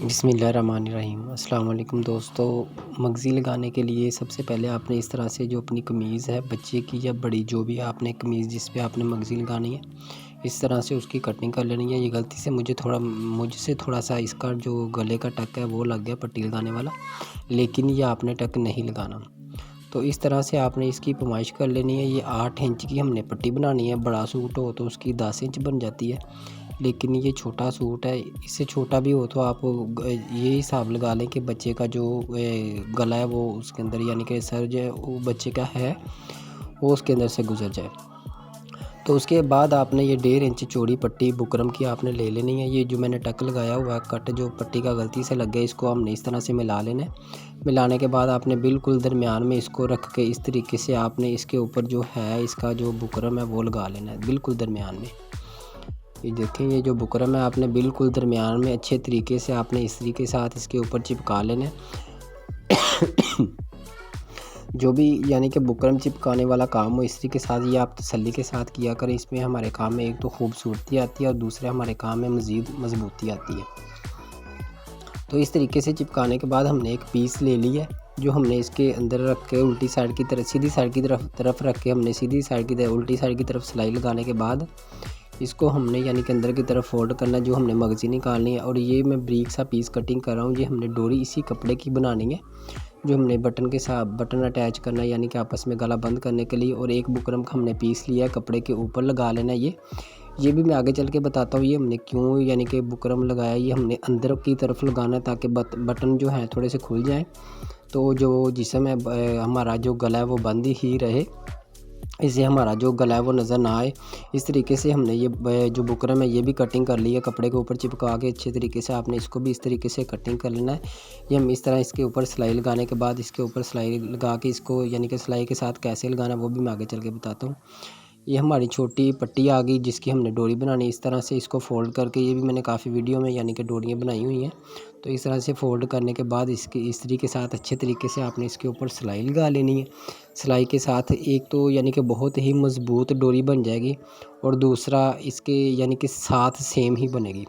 बिस्मिल्लाहिर्रहमानिर्रहीम। अस्सलाम वालेकुम दोस्तों। मगज़ी लगाने के लिए सबसे पहले आपने इस तरह से जो अपनी कमीज़ है बच्चे की या बड़ी जो भी आपने कमीज़ जिस पे आपने मगज़ी लगानी है इस तरह से उसकी कटिंग कर लेनी है। ये गलती से मुझसे थोड़ा सा इसका जो गले का टक है वो लग गया पट्टी लगाने वाला, लेकिन ये आपने टक नहीं लगाना। तो इस तरह से आपने इसकी पैमाइश कर लेनी है। ये 8 इंच की हमने पट्टी बनानी है। बड़ा सूट हो तो उसकी 10 इंच बन जाती है, लेकिन ये छोटा सूट है, इससे छोटा भी हो तो आप ये हिसाब लगा लें कि बच्चे का जो गला है वो उसके अंदर यानी कि सर जो है वो बच्चे का है वो उसके अंदर से गुजर जाए। तो उसके बाद आपने ये 1.5 इंच चौड़ी पट्टी बुकरम की आपने ले लेनी है। ये जो मैंने टक लगाया हुआ है कट जो पट्टी का गलती से लग गया इसको हमने इस तरह से मिला लेना है। मिलाने के बाद आपने बिल्कुल दरमियान में इसको रख के इस तरीके से आपने इसके ऊपर जो है इसका जो बुकरम है वो लगा लेना है बिल्कुल दरमियान में। ये देखें, ये जो बुकरम है आपने बिल्कुल दरमियान में अच्छे तरीके से आपने इस्त्री के साथ इसके ऊपर चिपका लेना है। जो भी यानी कि बुकरम चिपकाने वाला काम हो इस्त्री के साथ ये आप तसल्ली के साथ किया करें। इसमें हमारे काम में एक तो खूबसूरती आती है और दूसरे हमारे काम में मज़ीद मजबूती आती है। तो इस तरीके से चिपकाने के बाद हमने एक पीस ले लिया जो हमने इसके अंदर रख के उल्टी साइड की तरफ सीधी साइड की तरफ रख के हमने सीधी साइड की तरफ उल्टी साइड की तरफ सिलाई लगाने के बाद इसको हमने यानी कि अंदर की तरफ फोल्ड करना है। जो हमने मगज़ी निकालनी है और ये मैं ब्रीक सा पीस कटिंग कर रहा हूँ। ये हमने डोरी इसी कपड़े की बनानी है जो हमने बटन के साथ बटन अटैच करना है यानी कि आपस में गला बंद करने के लिए। और एक बुकरम का हमने पीस लिया है कपड़े के ऊपर लगा लेना है। ये भी मैं आगे चल के बताता हूँ ये हमने क्यों यानी कि बुकरम लगाया। ये हमने अंदर की तरफ लगाना है ताकि बटन जो है थोड़े से खुल जाएँ, तो जो जिस्म है हमारा जो गला है वो बंद ही रहे, इससे हमारा जो गला है वो नज़र ना आए। इस तरीके से हमने ये जो बुकरम है ये भी कटिंग कर ली है कपड़े के ऊपर चिपका के अच्छे तरीके से। आपने इसको भी इस तरीके से कटिंग कर लेना है। ये हम इस तरह इसके ऊपर सिलाई लगाने के बाद इसके ऊपर सिलाई लगा के इसको यानी कि सिलाई के साथ कैसे लगाना वो भी मैं आगे चल के बताता हूँ। ये हमारी छोटी पट्टी आ गई जिसकी हमने डोरी बनानी है। इस तरह से इसको फ़ोल्ड करके ये भी मैंने काफ़ी वीडियो में यानी कि डोरियाँ बनाई हुई हैं। तो इस तरह से फ़ोल्ड करने के बाद इसकी इस्त्री के साथ अच्छे तरीके से आपने इसके ऊपर सिलाई लगा लेनी है। सिलाई के साथ एक तो यानी कि बहुत ही मज़बूत डोरी बन जाएगी और दूसरा इसके यानी कि साथ सेम ही बनेगी।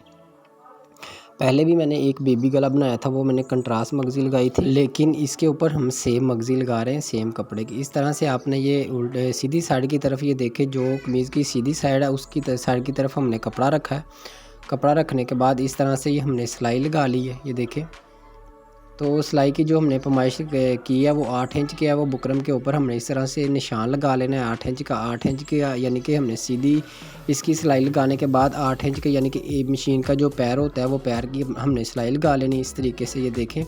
पहले भी मैंने एक बेबी गला बनाया था, वो मैंने कंट्रास्ट मगज़ी लगाई थी, लेकिन इसके ऊपर हम सेम मगज़ी लगा रहे हैं सेम कपड़े की। इस तरह से आपने ये सीधी साइड की तरफ ये देखें जो कमीज़ की सीधी साइड है उसकी साइड की तरफ हमने कपड़ा रखा है। कपड़ा रखने के बाद इस तरह से ये हमने सिलाई लगा ली है। ये देखें, तो सिलाई की जो हमने पैमाइश की है वो 8 इंच की है। वो बुकरम के ऊपर हमने इस तरह से निशान लगा लेना है 8 इंच का। 8 इंच का यानी कि हमने सीधी इसकी सिलाई लगाने के बाद 8 इंच के यानी कि मशीन का जो पैर होता है वो पैर की हमने सिलाई लगा लेनी इस तरीके से। ये देखें,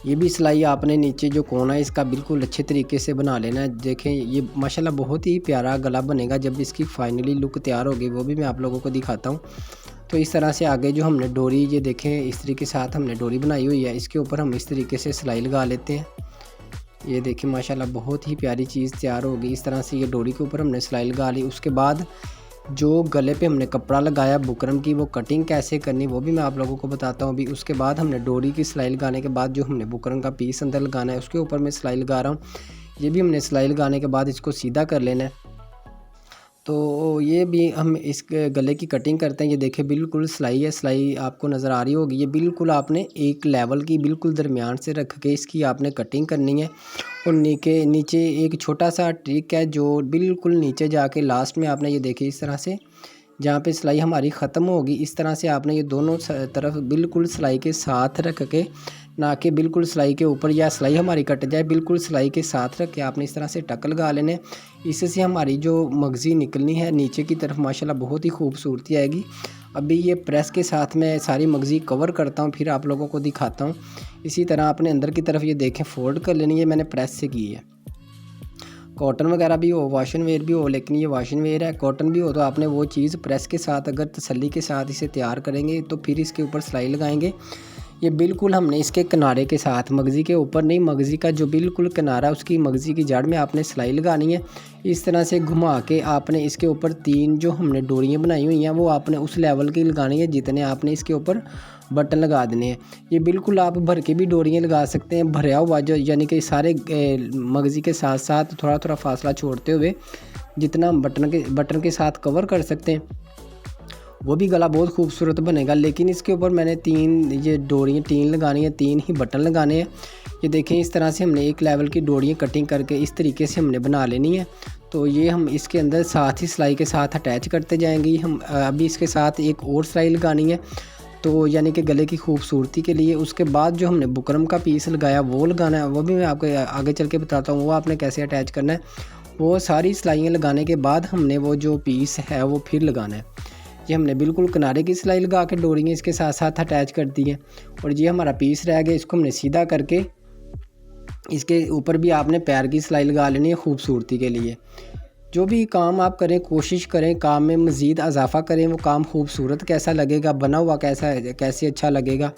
ये भी सिलाई आपने नीचे जो कोना है इसका बिल्कुल अच्छे तरीके से बना लेना है। देखें, ये माशाल्लाह बहुत ही प्यारा गला बनेगा जब इसकी फाइनली लुक तैयार होगी, वो भी मैं आप लोगों को दिखाता हूँ। तो इस तरह से आगे जो हमने डोरी ये देखें इस तरीके के साथ हमने डोरी बनाई हुई है, इसके ऊपर हम इस तरीके से सिलाई लगा लेते हैं। ये देखें माशाल्लाह बहुत ही प्यारी चीज़ तैयार होगी। इस तरह से ये डोरी के ऊपर हमने सिलाई लगा ली। उसके बाद जो गले पे हमने कपड़ा लगाया बुकरम की वो कटिंग कैसे करनी वो भी मैं आप लोगों को बताता हूँ अभी। उसके बाद हमने डोरी की सिलाई लगाने के बाद जो हमने बुकरम का पीस अंदर लगाना है उसके ऊपर मैं सिलाई लगा रहा हूँ। ये भी हमने सिलाई लगाने के बाद इसको सीधा कर लेना है। तो ये भी हम इस गले की कटिंग करते हैं। ये देखें बिल्कुल सिलाई है, सिलाई आपको नज़र आ रही होगी। ये बिल्कुल आपने एक लेवल की बिल्कुल दरमियान से रख के इसकी आपने कटिंग करनी है। और नीचे एक छोटा सा ट्रिक है जो बिल्कुल नीचे जाके लास्ट में आपने ये देखिए इस तरह से जहाँ पे सिलाई हमारी ख़त्म होगी इस तरह से आपने ये दोनों तरफ बिल्कुल सिलाई के साथ रख के, ना कि बिल्कुल सिलाई के ऊपर या सिलाई हमारी कट जाए, बिल्कुल सिलाई के साथ रख के आपने इस तरह से टक लगा लेने। इससे हमारी जो मगज़ी निकलनी है नीचे की तरफ माशाल्लाह बहुत ही खूबसूरती आएगी। अभी ये प्रेस के साथ मैं सारी मगज़ी कवर करता हूँ फिर आप लोगों को दिखाता हूँ। इसी तरह आपने अंदर की तरफ ये देखें फोल्ड कर लेनी है, मैंने प्रेस से की है। कॉटन वगैरह भी हो, वाशन वेयर भी हो, लेकिन ये वाशन वेयर है, कॉटन भी हो तो आपने वो चीज़ प्रेस के साथ अगर तसल्ली के साथ इसे तैयार करेंगे तो फिर इसके ऊपर सिलाई लगाएंगे। ये बिल्कुल हमने इसके किनारे के साथ मगज़ी के ऊपर नहीं, मगज़ी का जो बिल्कुल किनारा उसकी मगज़ी की जड़ में आपने सिलाई लगानी है। इस तरह से घुमा के आपने इसके ऊपर 3 जो हमने डोरियाँ बनाई हुई हैं वो आपने उस लेवल की लगानी है जितने आपने इसके ऊपर बटन लगा देने हैं। ये बिल्कुल आप भर के भी डोरियाँ लगा सकते हैं, भरया हुआ जो यानी कि सारे मगज़ी के साथ साथ थोड़ा थोड़ा फासला छोड़ते हुए जितना बटन के साथ कवर कर सकते हैं वो भी गला बहुत खूबसूरत बनेगा। लेकिन इसके ऊपर मैंने 3 ये डोरियाँ 3 लगानी है, 3 ही बटन लगाने हैं। ये देखें इस तरह से हमने एक लेवल की डोरियाँ कटिंग करके इस तरीके से हमने बना लेनी है। तो ये हम इसके अंदर साथ ही सिलाई के साथ अटैच करते जाएंगे। हम अभी इसके साथ एक और सिलाई लगानी है, तो यानी कि गले की खूबसूरती के लिए। उसके बाद जो हमने बुकरम का पीस लगाया वो लगाना है, वो भी मैं आपको आगे चल के बताता हूँ वो आपने कैसे अटैच करना है। वो सारी सिलाइयाँ लगाने के बाद हमने वो जो पीस है वो फिर लगाना है। ये हमने बिल्कुल किनारे की सिलाई लगा के डोरियाँ इसके साथ साथ अटैच कर दी हैं। और ये हमारा पीस रह गया, इसको हमने सीधा करके इसके ऊपर भी आपने पैर की सिलाई लगा लेनी है खूबसूरती के लिए। जो भी काम आप करें कोशिश करें काम में मज़ीद इजाफ़ा करें, वो काम खूबसूरत कैसा लगेगा, बना हुआ कैसे अच्छा लगेगा।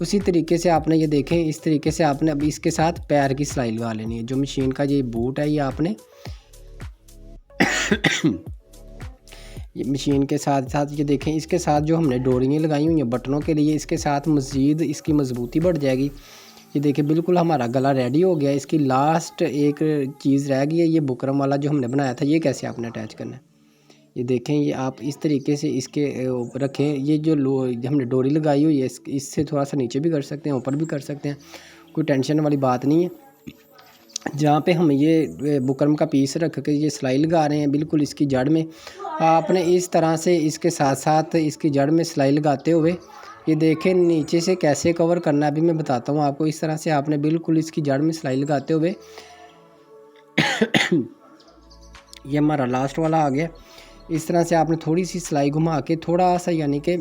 उसी तरीके से आपने ये देखें, इस तरीके से आपने अब इसके साथ पैर की सिलाई लगा लेनी है। जो मशीन का ये बूट है ये आपने ये मशीन के साथ साथ ये देखें इसके साथ जो हमने डोरियाँ लगाई हुई हैं बटनों के लिए, इसके साथ मज़ीद इसकी मजबूती बढ़ जाएगी। ये देखिए बिल्कुल हमारा गला रेडी हो गया। इसकी लास्ट एक चीज़ रह गई है, ये बुकरम वाला जो हमने बनाया था, ये कैसे आपने अटैच करना है। ये देखें ये आप इस तरीके से इसके ऊपर रखें। ये जो हमने डोरी लगाई हुई है इससे थोड़ा सा नीचे भी कर सकते हैं, ऊपर भी कर सकते हैं, कोई टेंशन वाली बात नहीं है। जहाँ पे हम ये बुकरम का पीस रख के ये सिलाई लगा रहे हैं बिल्कुल इसकी जड़ में, आपने इस तरह से इसके साथ साथ इसकी जड़ में सिलाई लगाते हुए ये देखें नीचे से कैसे कवर करना है अभी मैं बताता हूँ आपको। इस तरह से आपने बिल्कुल इसकी जड़ में सिलाई लगाते हुए ये हमारा लास्ट वाला आ गया। इस तरह से आपने थोड़ी सी सिलाई घुमा के थोड़ा सा यानी कि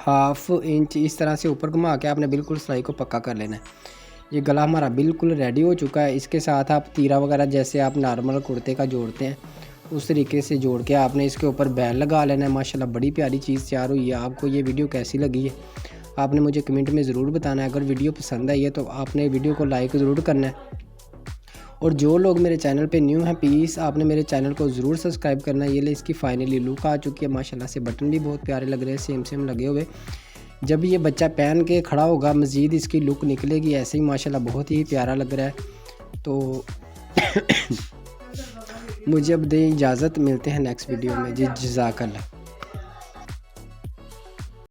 1/2 इंच इस तरह से ऊपर घुमा के आपने बिल्कुल सिलाई को पक्का कर लेना है। ये गला हमारा बिल्कुल रेडी हो चुका है। इसके साथ आप तीरा वगैरह जैसे आप नॉर्मल कुर्ते का जोड़ते हैं उस तरीके से जोड़ के आपने इसके ऊपर बैल लगा लेना है। माशाल्लाह बड़ी प्यारी चीज़ तैयार हुई है। आपको ये वीडियो कैसी लगी है आपने मुझे कमेंट में ज़रूर बताना है। अगर वीडियो पसंद आई है तो आपने वीडियो को लाइक ज़रूर करना है। और जो लोग मेरे चैनल पे न्यू हैं प्लीज़ आपने मेरे चैनल को ज़रूर सब्सक्राइब करना है। ये ले इसकी फाइनली लुक आ चुकी है। माशाल्लाह से बटन भी बहुत प्यारे लग रहे हैं, सेम लगे हुए। जब ये बच्चा पहन के खड़ा होगा मज़ीद इसकी लुक निकलेगी ऐसे ही। माशाल्लाह बहुत ही प्यारा लग रहा है। तो मुझे अब दें इजाज़त, मिलते हैं नेक्स्ट वीडियो में जी। जज़ाकल्लाह।